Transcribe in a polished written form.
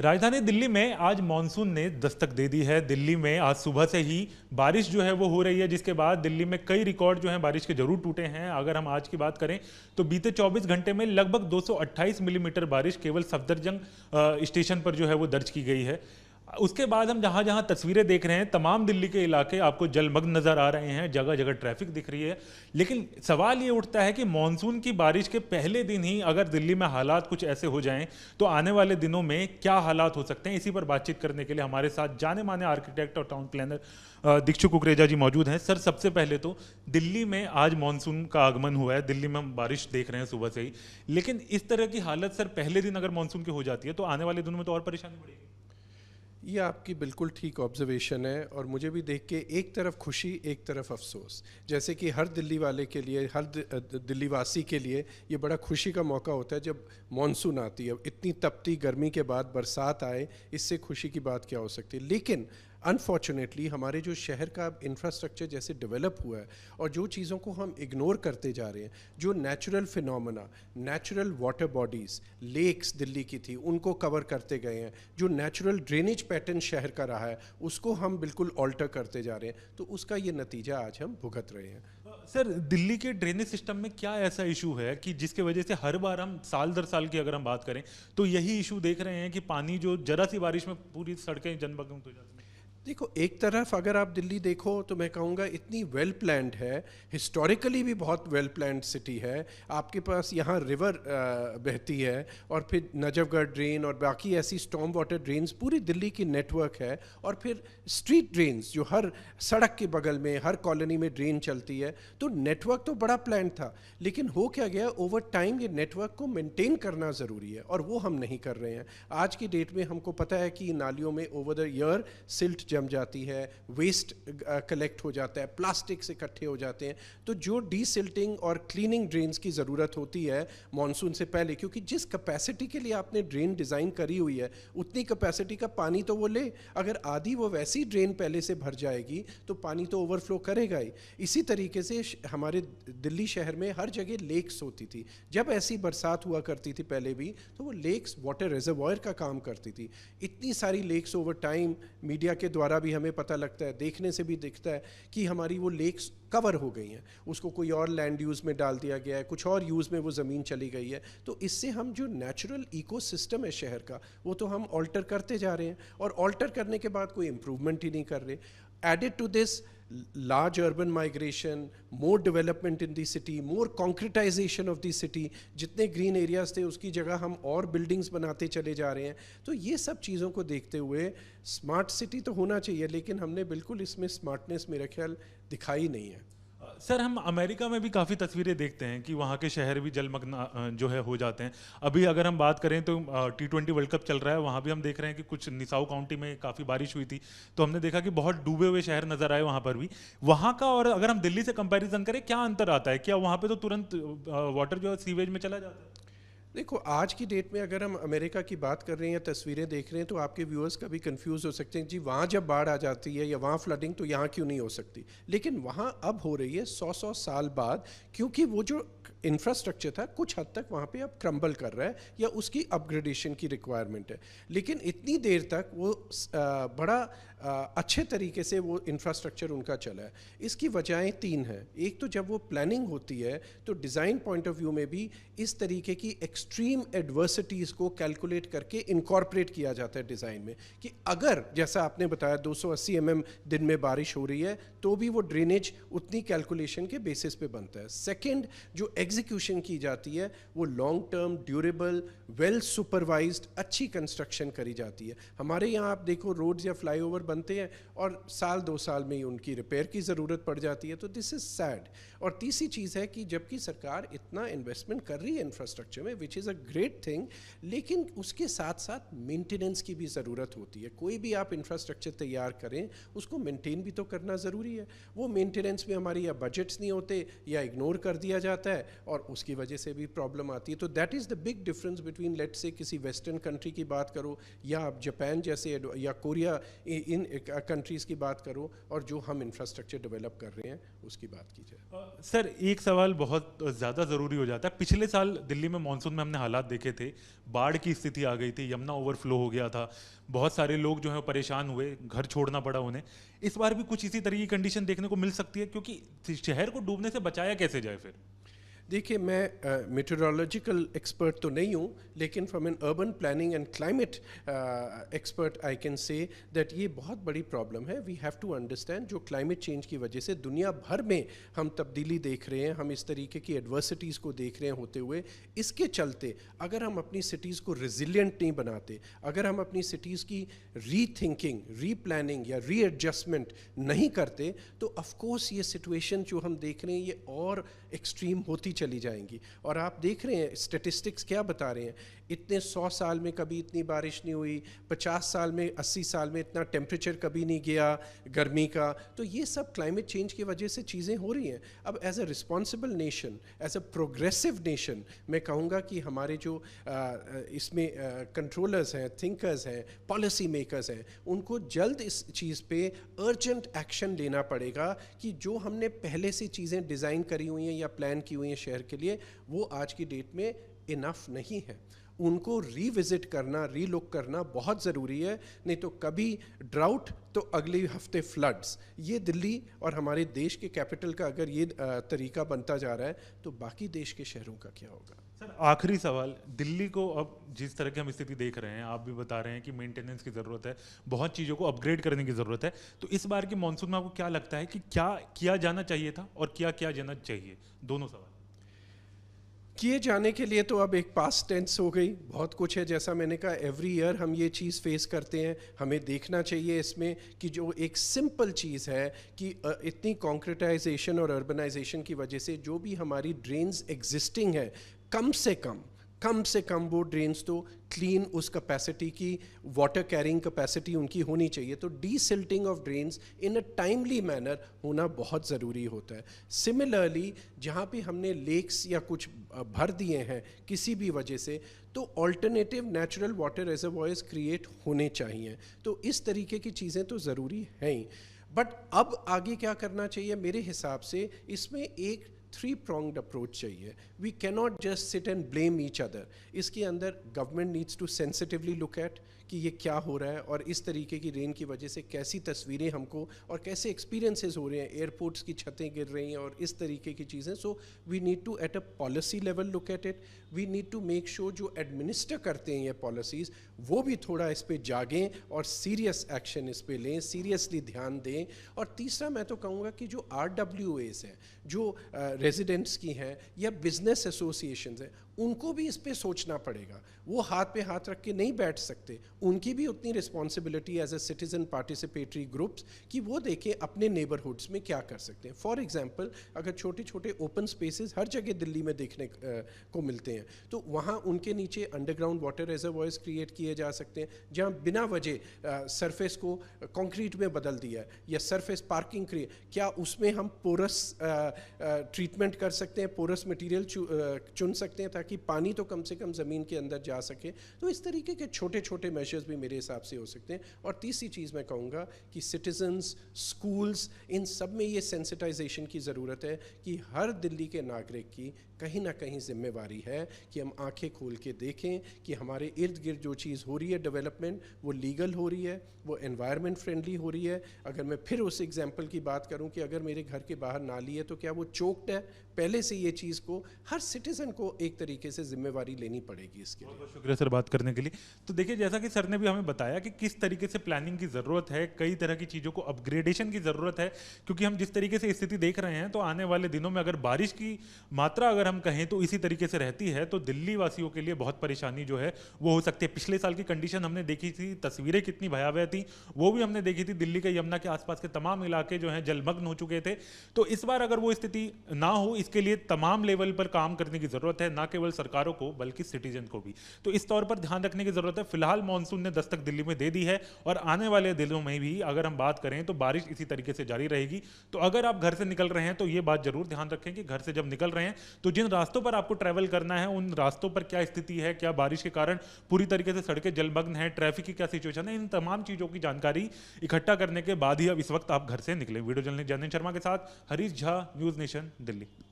राजधानी दिल्ली में आज मॉनसून ने दस्तक दे दी है। दिल्ली में आज सुबह से ही बारिश जो है वो हो रही है, जिसके बाद दिल्ली में कई रिकॉर्ड जो हैं बारिश के जरूर टूटे हैं। अगर हम आज की बात करें तो बीते 24 घंटे में लगभग 228 मिलीमीटर बारिश केवल सफदरजंग स्टेशन पर जो है वो दर्ज की गई है। उसके बाद हम जहां जहां तस्वीरें देख रहे हैं, तमाम दिल्ली के इलाके आपको जलमग्न नजर आ रहे हैं, जगह जगह ट्रैफिक दिख रही है। लेकिन सवाल ये उठता है कि मानसून की बारिश के पहले दिन ही अगर दिल्ली में हालात कुछ ऐसे हो जाएं तो आने वाले दिनों में क्या हालात हो सकते हैं। इसी पर बातचीत करने के लिए हमारे साथ जाने माने आर्किटेक्ट और टाउन प्लानर दीक्षु कुकरेजा जी मौजूद हैं। सर, सबसे पहले तो दिल्ली में आज मानसून का आगमन हुआ है, दिल्ली में हम बारिश देख रहे हैं सुबह से ही, लेकिन इस तरह की हालत सर पहले दिन अगर मानसून की हो जाती है तो आने वाले दिनों में तो और परेशानी बढ़ेगी। ये आपकी बिल्कुल ठीक ऑब्जर्वेशन है और मुझे भी देख के एक तरफ खुशी एक तरफ अफसोस। जैसे कि हर दिल्ली वाले के लिए, हर दिल्ली वासी के लिए ये बड़ा खुशी का मौका होता है जब मॉनसून आती है। इतनी तपती गर्मी के बाद बरसात आए, इससे खुशी की बात क्या हो सकती है। लेकिन अनफॉर्चुनेटली हमारे जो शहर का इंफ्रास्ट्रक्चर जैसे डेवलप हुआ है और जो चीज़ों को हम इग्नोर करते जा रहे हैं, जो natural phenomena, natural water bodies, lakes Delhi की थी उनको कवर करते गए हैं, जो नेचुरल ड्रेनेज पैटर्न शहर का रहा है उसको हम बिल्कुल ऑल्टर करते जा रहे हैं, तो उसका ये नतीजा आज हम भुगत रहे हैं। सर, दिल्ली के ड्रेनेज सिस्टम में क्या ऐसा इशू है कि जिसके वजह से हर बार हम साल दर साल की अगर हम बात करें तो यही इशू देख रहे हैं कि पानी जो जरा सी बारिश में पूरी सड़कें जलमग्न हो जाती हैं। देखो, एक तरफ अगर आप दिल्ली देखो तो मैं कहूँगा इतनी वेल प्लान्ड है, हिस्टोरिकली भी बहुत वेल प्लान्ड सिटी है। आपके पास यहाँ रिवर बहती है और फिर नजफगढ़ ड्रेन और बाकी ऐसी स्टॉर्म वाटर ड्रेन्स पूरी दिल्ली की नेटवर्क है, और फिर स्ट्रीट ड्रेन्स जो हर सड़क के बगल में हर कॉलोनी में ड्रेन चलती है। तो नेटवर्क तो बड़ा प्लान था, लेकिन हो क्या गया, ओवर टाइम ये नेटवर्क को मेंटेन करना ज़रूरी है और वो हम नहीं कर रहे हैं। आज की डेट में हमको पता है कि नालियों में ओवर द ईयर सिल्ट जम जाती है, वेस्ट कलेक्ट हो जाता है, प्लास्टिक्स इकट्ठे हो जाते हैं। तो जो डीसिल्टिंग और क्लीनिंग ड्रेन्स की ज़रूरत होती है मॉनसून से पहले, क्योंकि जिस कैपेसिटी के लिए आपने ड्रेन डिज़ाइन करी हुई है उतनी कैपेसिटी का पानी तो वो ले। अगर आधी वो वैसी ड्रेन पहले से भर जाएगी तो पानी तो ओवरफ्लो करेगा ही। इसी तरीके से हमारे दिल्ली शहर में हर जगह लेक्स होती थी। जब ऐसी बरसात हुआ करती थी पहले भी, तो वो लेक्स वाटर रिजर्वॉयर का काम करती थी। इतनी सारी लेक्स ओवर टाइम मीडिया के द्वारा भी हमें पता लगता है, देखने से भी दिखता है कि हमारी वो लेक्स कवर हो गई हैं, उसको कोई और लैंड यूज़ में डाल दिया गया है, कुछ और यूज़ में वो ज़मीन चली गई है। तो इससे हम जो नेचुरल इकोसिस्टम है शहर का, वो तो हम ऑल्टर करते जा रहे हैं और ऑल्टर करने के बाद कोई इम्प्रूवमेंट ही नहीं कर रहे। Added to this large urban migration, more development in the city, more concretization of the city, जितने ग्रीन एरियाज थे उसकी जगह हम और बिल्डिंग्स बनाते चले जा रहे हैं। तो ये सब चीज़ों को देखते हुए स्मार्ट सिटी तो होना चाहिए, लेकिन हमने बिल्कुल इसमें स्मार्टनेस मेरा ख्याल दिखाई नहीं है। सर, हम अमेरिका में भी काफ़ी तस्वीरें देखते हैं कि वहाँ के शहर भी जलमग्न जो है हो जाते हैं। अभी अगर हम बात करें तो T20 वर्ल्ड कप चल रहा है, वहाँ भी हम देख रहे हैं कि कुछ निसाऊ काउंटी में काफ़ी बारिश हुई थी, तो हमने देखा कि बहुत डूबे हुए शहर नज़र आए वहाँ पर भी। वहाँ का और अगर हम दिल्ली से कंपैरिजन करें, क्या अंतर आता है? क्या वहाँ पर तो तुरंत वाटर जो है सीवेज में चला जाता है? देखो, आज की डेट में अगर हम अमेरिका की बात कर रहे हैं या तस्वीरें देख रहे हैं तो आपके व्यूअर्स कभी कंफ्यूज हो सकते हैं, जी वहाँ जब बाढ़ आ जाती है या वहाँ फ्लडिंग तो यहाँ क्यों नहीं हो सकती। लेकिन वहाँ अब हो रही है 100 साल बाद, क्योंकि वो जो इंफ्रास्ट्रक्चर था कुछ हद तक वहाँ पे अब क्रम्बल कर रहा है या उसकी अपग्रेडेशन की रिक्वायरमेंट है। लेकिन इतनी देर तक वो बड़ा अच्छे तरीके से वो इंफ्रास्ट्रक्चर उनका चला है। इसकी वजहें 3 हैं। एक तो जब वो प्लानिंग होती है तो डिज़ाइन पॉइंट ऑफ व्यू में भी इस तरीके की एक्सट्रीम एडवर्सिटीज़ को कैलकुलेट करके इनकॉर्पोरेट किया जाता है डिज़ाइन में, कि अगर जैसा आपने बताया 280 mm दिन में बारिश हो रही है तो भी वो ड्रेनेज उतनी कैलकुलेशन के बेसिस पे बनता है। सेकेंड, जो एग्जीक्यूशन की जाती है वो long term, durable, well supervised अच्छी कंस्ट्रक्शन करी जाती है। हमारे यहाँ आप देखो रोड्स या फ्लाईओवर बनते हैं और साल 2 साल में ही उनकी रिपेयर की ज़रूरत पड़ जाती है। तो दिस इज़ सैड। और तीसरी चीज़ है कि जबकि सरकार इतना इन्वेस्टमेंट कर रही है इंफ्रास्ट्रक्चर में, which is a great thing, लेकिन उसके साथ साथ मेंटेनेंस की भी ज़रूरत होती है। कोई भी आप इंफ्रास्ट्रक्चर तैयार करें उसको मेंटेन भी तो करना ज़रूरी है। वो मेंटेनेंस में हमारी या बजट्स नहीं होते या इग्नोर कर दिया जाता है, और उसकी वजह से भी प्रॉब्लम आती है। तो that is the big difference between let's say किसी वेस्टर्न कंट्री की बात करो या आप जापान जैसे या कोरिया इन कंट्रीज़ की बात करो, और जो हम इंफ्रास्ट्रक्चर डेवलप कर रहे हैं उसकी बात की जाए। सर एक सवाल बहुत ज़्यादा ज़रूरी हो जाता है। पिछले साल दिल्ली में मॉनसून में हमने हालात देखे थे, बाढ़ की स्थिति आ गई थी, यमुना ओवरफ्लो हो गया था, बहुत सारे लोग जो हैं परेशान हुए, घर छोड़ना पड़ा उन्हें। इस बार भी कुछ इसी तरह की कंडीशन देखने को मिल सकती है, क्योंकि शहर को डूबने से बचाया कैसे जाए फिर? देखिए, मैं मेट्रोलॉजिकल एक्सपर्ट तो नहीं हूँ, लेकिन from N urban planning and climate expert I can say that ये बहुत बड़ी प्रॉब्लम है। वी हैव टू अंडरस्टैंड जो क्लाइमेट चेंज की वजह से दुनिया भर में हम तब्दीली देख रहे हैं, हम इस तरीके की एडवर्सिटीज़ को देख रहे हैं होते हुए, इसके चलते अगर हम अपनी सिटीज़ को रिजिलियंट नहीं बनाते, अगर हम अपनी सिटीज़ की री थिंकिंग, री प्लानिंग या री एडजस्टमेंट नहीं करते, तो ऑफकोर्स ये सिचुएशन जो हम देख रहे हैं ये और एक्सट्रीम होती चली जाएंगी। और आप देख रहे हैं स्टेटिस्टिक्स क्या बता रहे हैं, इतने 100 साल में कभी इतनी बारिश नहीं हुई, 50 साल में 80 साल में इतना टेम्परेचर कभी नहीं गया गर्मी का। तो ये सब क्लाइमेट चेंज की वजह से चीज़ें हो रही हैं। अब as a responsible nation, as a progressive nation, मैं कहूँगा कि हमारे जो इसमें कंट्रोलर्स हैं, थिंकर्स हैं, पॉलिसी मेकर्स हैं, उनको जल्द इस चीज़ पे अर्जेंट एक्शन लेना पड़ेगा कि जो हमने पहले से चीज़ें डिज़ाइन करी हुई हैं या प्लान की हुई हैं शहर के लिए, वो आज की डेट में इनफ नहीं है। उनको रीविजिट करना, रीलुक करना बहुत ज़रूरी है, नहीं तो कभी ड्राउट तो अगले हफ्ते फ्लड्स। ये दिल्ली और हमारे देश के कैपिटल का अगर ये तरीका बनता जा रहा है तो बाकी देश के शहरों का क्या होगा? सर आखिरी सवाल, दिल्ली को अब जिस तरह की हम स्थिति देख रहे हैं, आप भी बता रहे हैं कि मेंटेनेंस की ज़रूरत है, बहुत चीज़ों को अपग्रेड करने की ज़रूरत है, तो इस बार की मॉनसून में आपको क्या लगता है कि क्या किया जाना चाहिए था और क्या किया जाना चाहिए? दोनों सवाल। किए जाने के लिए तो अब एक पास्ट टेंस हो गई, बहुत कुछ है। जैसा मैंने कहा, एवरी ईयर हम ये चीज़ फेस करते हैं। हमें देखना चाहिए इसमें कि जो एक सिंपल चीज़ है कि इतनी कॉन्क्रीटाइजेशन और अर्बनाइजेशन की वजह से जो भी हमारी ड्रेन्स एग्जिस्टिंग है, कम से कम वो ड्रेन्स तो क्लीन उस कैपेसिटी की, वाटर कैरिंग कैपेसिटी उनकी होनी चाहिए। तो desilting of drains in a timely manner होना बहुत ज़रूरी होता है। सिमिलरली जहाँ पे हमने लेक्स या कुछ भर दिए हैं किसी भी वजह से, तो alternative natural water reservoirs create होने चाहिए। तो इस तरीके की चीज़ें तो ज़रूरी हैं ही। बट अब आगे क्या करना चाहिए मेरे हिसाब से, इसमें एक 3-pronged अप्रोच चाहिए। We cannot just sit and blame each other. इसके अंदर government needs to sensitively look at कि ये क्या हो रहा है और इस तरीके की रेन की वजह से कैसी तस्वीरें हमको और कैसे एक्सपीरियंसेस हो रहे हैं, एयरपोर्ट्स की छतें गिर रही हैं और इस तरीके की चीज़ें। So we need to at a policy level look at it. We need to make sure जो एडमिनिस्टर करते हैं ये पॉलिसीज़, वो भी थोड़ा इस पर जागें और सीरियस एक्शन इस पर लें, सीरियसली ध्यान दें। और तीसरा मैं तो कहूँगा कि जो RWAs हैं, जो रेजिडेंट्स की हैं या बिजनेस एसोसिएशंस हैं, उनको भी इस पे सोचना पड़ेगा। वो हाथ पे हाथ रख के नहीं बैठ सकते। उनकी भी उतनी responsibility as a citizen participatory groups कि वो देखें अपने नेबरहुड्स में क्या कर सकते हैं। फॉर एग्जांपल, अगर छोटे छोटे ओपन स्पेसेस हर जगह दिल्ली में देखने को मिलते हैं, तो वहाँ उनके नीचे अंडरग्राउंड वाटर रिजर्वॉयर्स क्रिएट किए जा सकते हैं, जहाँ बिना वजह सरफेस को कंक्रीट में बदल दिया है या सरफेस पार्किंग क्या उसमें हम पोरस ट्रीटमेंट कर सकते हैं, पोरस मटेरियल चुन सकते हैं ताकि पानी तो कम से कम ज़मीन के अंदर जा सके। तो इस तरीके के छोटे छोटे मेजर्स भी मेरे हिसाब से हो सकते हैं। और तीसरी चीज़ मैं कहूँगा कि सिटीजन्स, स्कूल्स, इन सब में ये सेंसिटाइजेशन की ज़रूरत है कि हर दिल्ली के नागरिक की कहीं ना कहीं जिम्मेवारी है कि हम आंखें खोल के देखें कि हमारे इर्द गिर्द जो चीज़ हो रही है डेवलपमेंट, वो लीगल हो रही है, वो एनवायरनमेंट फ्रेंडली हो रही है। अगर मैं फिर उस एग्जांपल की बात करूं कि अगर मेरे घर के बाहर नाली है तो क्या वो चोक्ड है? पहले से ये चीज़ को हर सिटीज़न को एक तरीके से जिम्मेवारी लेनी पड़ेगी इसके लिए। बहुत शुक्रिया सर बात करने के लिए। तो देखिए, जैसा कि सर ने भी हमें बताया कि किस तरीके से प्लानिंग की ज़रूरत है, कई तरह की चीज़ों को अपग्रेडेशन की ज़रूरत है, क्योंकि हम जिस तरीके से स्थिति देख रहे हैं तो आने वाले दिनों में अगर बारिश की मात्रा अगर हम कहें तो इसी तरीके से रहती है तो दिल्ली वासियों के लिए बहुत परेशानी जो है वो हो सकती है। पिछले साल की कंडीशन हमने देखी थी, तस्वीरें कितनी भयावह थी वो भी हमने देखी थी। दिल्ली के यमुना के आसपास के तमाम इलाके जो हैं जलमग्न हो चुके थे। तो इस बार अगर वो स्थिति ना हो, इसके लिए तमाम लेवल पर काम करने की जरूरत है, ना केवल सरकारों को बल्कि सिटीजन को भी। तो इस तौर पर ध्यान रखने की जरूरत है। फिलहाल मानसून ने दस्तक दिल्ली में दे दी है और आने वाले दिनों में भी अगर हम बात करें तो बारिश इसी तरीके से जारी रहेगी। तो अगर आप घर से निकल रहे हैं तो ये बात जरूर ध्यान रखें कि घर से जब निकल रहे हैं तो जिन जिन रास्तों पर आपको ट्रैवल करना है उन रास्तों पर क्या स्थिति है, क्या बारिश के कारण पूरी तरीके से सड़कें जलमग्न हैं, ट्रैफिक की क्या सिचुएशन है, इन तमाम चीज़ों की जानकारी इकट्ठा करने के बाद ही अब इस वक्त आप घर से निकले। वीडियो जर्नलिस्ट जर्नल शर्मा के साथ हरीश झा, न्यूज़ नेशन, दिल्ली।